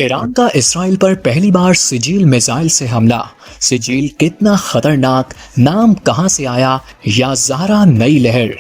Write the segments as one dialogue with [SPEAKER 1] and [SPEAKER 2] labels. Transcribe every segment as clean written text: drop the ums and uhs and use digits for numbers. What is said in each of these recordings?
[SPEAKER 1] ایران کا اسرائیل پر پہلی بار سجیل میزائل سے حملہ۔ سجیل کتنا خطرناک، نام کہاں سے آیا، یا زہرا نئی لہر؟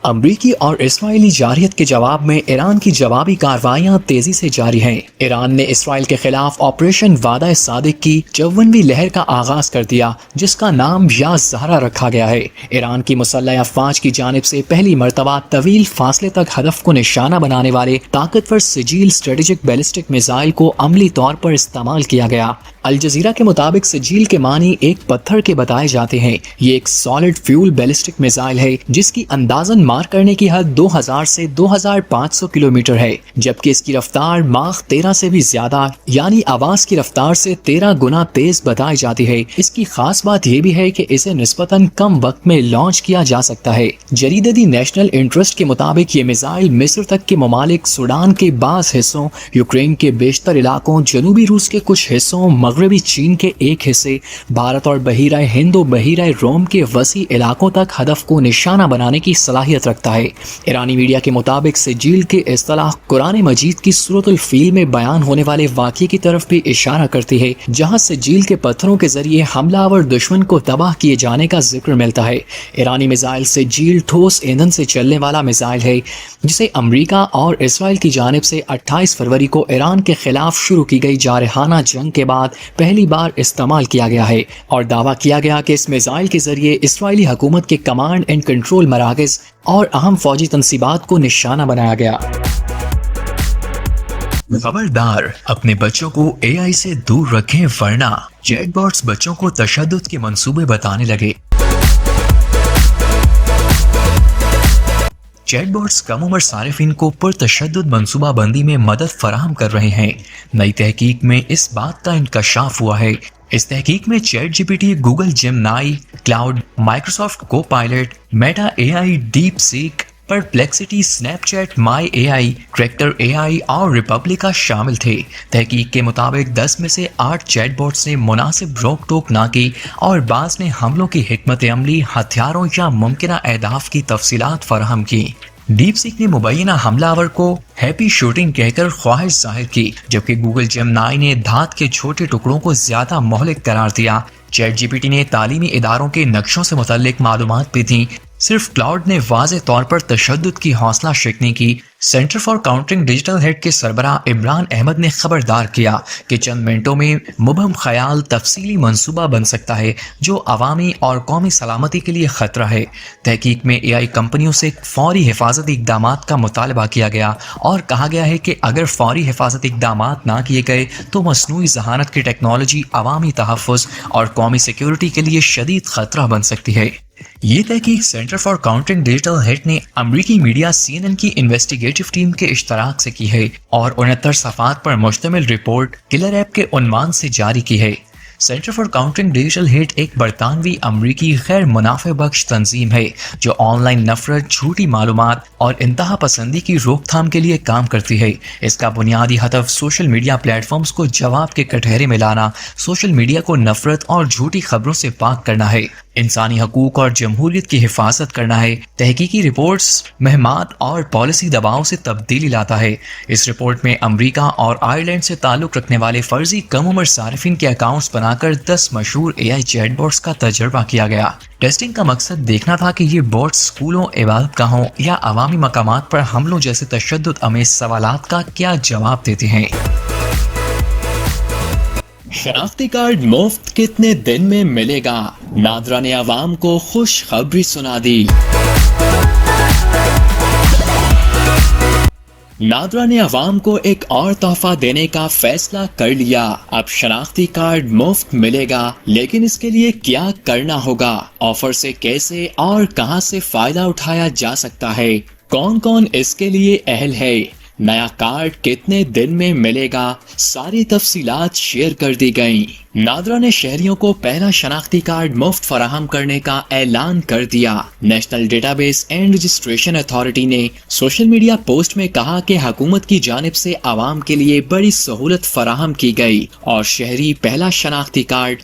[SPEAKER 1] امریکی اور اسرائیلی جارحیت کے جواب میں ایران کی جوابی کارروائیاں تیزی سے جاری ہیں۔ ایران نے اسرائیل کے خلاف آپریشن وعدہ صادق کی 54ویں لہر کا آغاز کر دیا، جس کا نام یا زہرا رکھا گیا ہے۔ ایران کی مسلح افواج کی جانب سے پہلی مرتبہ طویل فاصلے تک ہدف کو نشانہ بنانے والے طاقتور سجیل اسٹریٹجک بیلسٹک میزائل کو عملی طور پر استعمال کیا گیا۔ الجزیرہ کے مطابق سجیل کے معنی ایک پتھر کے بتائے جاتے ہیں۔ یہ ایک سالڈ فیول بیلسٹک میزائل ہے جس کی اندازاً مار کرنے کی حد 2000 سے 2500 کلومیٹر ہے، جبکہ اس کی رفتار ماخ 13 سے بھی زیادہ یعنی آواز کی رفتار سے 13 گنا تیز بتائی جاتی ہے۔ اس کی خاص بات یہ بھی ہے کہ اسے نسبتاً کم وقت میں لانچ کیا جا سکتا ہے۔ جریدہ دی نیشنل انٹرسٹ کے مطابق یہ میزائل مصر تک کے ممالک، سوڈان کے بعض حصوں، یوکرین کے بیشتر علاقوں، جنوبی روس کے کچھ حصوں، مغربی چین کے ایک حصے، بھارت اور بحیرہ ہند و بحیرہ روم کے وسیع علاقوں تک ہدف کو نشانہ بنانے کی صلاحیت رکھتا ہے۔ ایرانی میڈیا کے مطابق سجیل کی اصطلاح قرآن مجید کی سورۃ الفیل میں بیان ہونے والے واقعے کی طرف بھی اشارہ کرتی ہے، جہاں سجیل کے پتھروں کے ذریعے حملہ آور دشمن کو تباہ کیے جانے کا ذکر ملتا ہے۔ ایرانی میزائل سجیل ٹھوس ایندھن سے چلنے والا میزائل ہے، جسے امریکہ اور اسرائیل کی جانب سے 28 فروری کو ایران کے خلاف شروع کی گئی جارحانہ جنگ کے بعد پہلی بار استعمال کیا گیا ہے، اور دعویٰ کیا گیا کہ اس میزائل کے ذریعے اسرائیلی حکومت کے کمانڈ اینڈ کنٹرول مراکز اور اہم فوجی تنصیبات کو نشانہ بنایا گیا۔ خبردار، اپنے بچوں کو اے آئی سے دور رکھیں ورنہ چیٹ باٹس بچوں کو تشدد کے منصوبے بتانے لگے۔ چیٹ باٹس کم عمر صارفین کو پرتشدد منصوبہ بندی میں مدد فراہم کر رہے ہیں۔ نئی تحقیق میں اس بات کا انکشاف ہوا ہے۔ اس تحقیق میں chat G P T, Google Gemini, Claude, Microsoft Copilot, Meta A I, DeepSeek, Perplexity, Snapchat, my A I, character A I اور ریپبلکا شامل تھے۔ تحقیق کے مطابق 10 میں سے 8 چیٹ باٹس نے مناسب روک ٹوک نہ کی، اور بعض نے حملوں کی حکمت عملی، ہتھیاروں یا ممکنہ اہداف کی تفصیلات فراہم کی۔ ڈیپ سیک نے مبینہ حملہ آور کو ہیپی شوٹنگ کہہ کر خواہش ظاہر کی، جبکہ گوگل جیمنائی نے دھات کے چھوٹے ٹکڑوں کو زیادہ مہلک قرار دیا۔ چیٹ جی پی ٹی نے تعلیمی اداروں کے نقشوں سے متعلق معلومات بھی دیں۔ صرف کلاؤڈ نے واضح طور پر تشدد کی حوصلہ شکنی کی۔ Center for Countering Digital Hate کے سربراہ عمران احمد نے خبردار کیا کہ چند منٹوں میں مبہم خیال تفصیلی منصوبہ بن سکتا ہے جو عوامی اور قومی سلامتی کے لیے خطرہ ہے۔ تحقیق میں اے آئی کمپنیوں سے فوری حفاظتی اقدامات کا مطالبہ کیا گیا اور کہا گیا ہے کہ اگر فوری حفاظتی اقدامات نہ کیے گئے تو مصنوعی ذہانت کی ٹیکنالوجی عوامی تحفظ اور قومی سیکیورٹی کے لیے شدید خطرہ بن سکتی ہے۔ یہ تحقیق Center for Countering Digital Hate نے امریکی میڈیا CNN کی انویسٹیگیٹو ٹیم کے اشتراک سے کی ہے اور 69 صفحات پر مشتمل رپورٹ کلر ایپ کے عنوان سے جاری کی ہے۔ Center for Countering Digital Hate ایک برطانوی امریکی غیر منافع بخش تنظیم ہے جو آن لائن نفرت، جھوٹی معلومات اور انتہا پسندی کی روک تھام کے لیے کام کرتی ہے۔ اس کا بنیادی ہدف سوشل میڈیا پلیٹ فارمز کو جواب کے کٹہرے میں لانا، سوشل میڈیا کو نفرت اور جھوٹی خبروں سے پاک کرنا ہے، انسانی حقوق اور جمہوریت کی حفاظت کرنا ہے۔ تحقیقی رپورٹس مہمات اور پالیسی دباؤ سے تبدیلی لاتا ہے۔ اس رپورٹ میں امریکہ اور آئرلینڈ سے تعلق رکھنے والے فرضی کم عمر صارفین کے اکاؤنٹس بنا کر 10 مشہور اے آئی چیٹ باٹس کا تجربہ کیا گیا۔ ٹیسٹنگ کا مقصد دیکھنا تھا کہ یہ باٹس اسکولوں، عبادت گاہوں یا عوامی مقامات پر حملوں جیسے تشدد آمیز سوالات کا کیا جواب دیتے ہیں۔ شناختی کارڈ مفت کتنے دن میں ملے گا؟ نادرا نے عوام کو خوشخبری سنا دی۔ نادرا نے عوام کو ایک اور تحفہ دینے کا فیصلہ کر لیا۔ اب شناختی کارڈ مفت ملے گا، لیکن اس کے لیے کیا کرنا ہوگا؟ آفر سے کیسے اور کہاں سے فائدہ اٹھایا جا سکتا ہے؟ کون کون اس کے لیے اہل ہے؟ نیا کارڈ کتنے دن میں ملے گا؟ ساری تفصیلات شیئر کر دی گئیں۔ نادرا نے شہریوں کو پہلا شناختی کارڈ مفت فراہم کرنے کا اعلان کر دیا۔ National data base and registration authority نے سوشل میڈیا پوسٹ میں کہا کہ حکومت کی جانب سے عوام کے لیے بڑی سہولت فراہم کی گئی اور شہری پہلا شناختی کارڈ